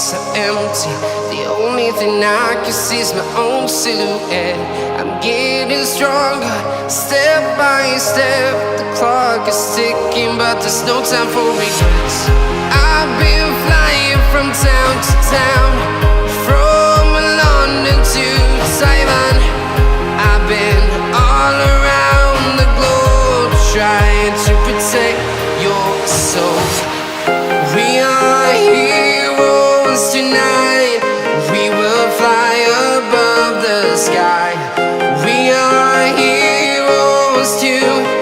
so empty. The only thing I can see is my own silhouette. I'm getting stronger, step by step. The clock is ticking, but there's no time for regrets. I've been flying from town to town, from London to Taiwan. I've been all around the globe, trying to protect your soul. We are heroes tonight. We will fly above the sky. We are heroes tonight.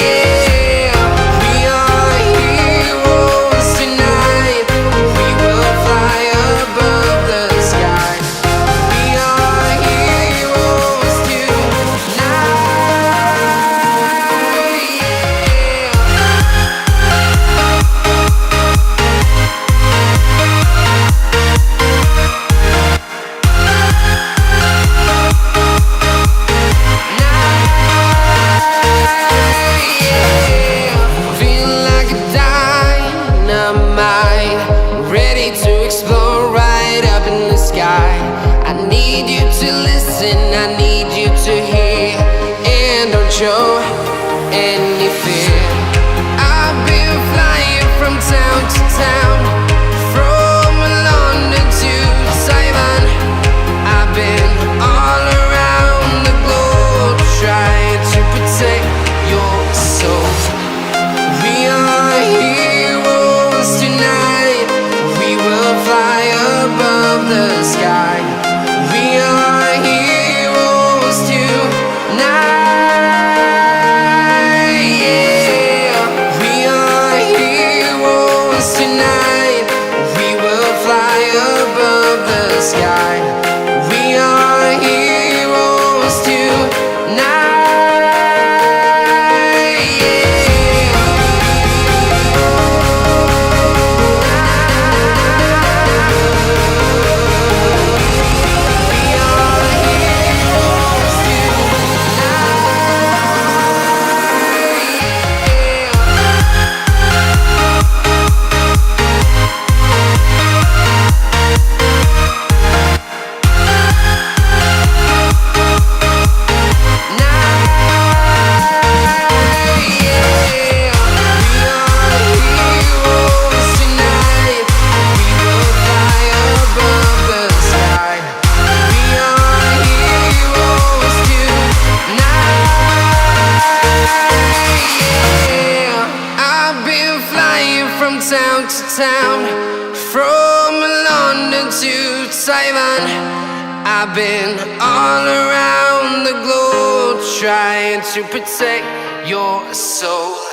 Yeah. We are heroes tonight. We will fly above the sky. We are heroes tonight. I need you to listen, I need you to hear, and don't show any fear. I've been flying from town to town, from London to Taiwan. I've been all around the globe, trying to protect your soul. We are heroes tonight. We will fly above the sky. We are heroes tonight. Yeah. We are heroes tonight. We will fly above the sky. We are heroes tonight. From town to town, from London to Taiwan. I've been all around the globe, trying to protect your soul.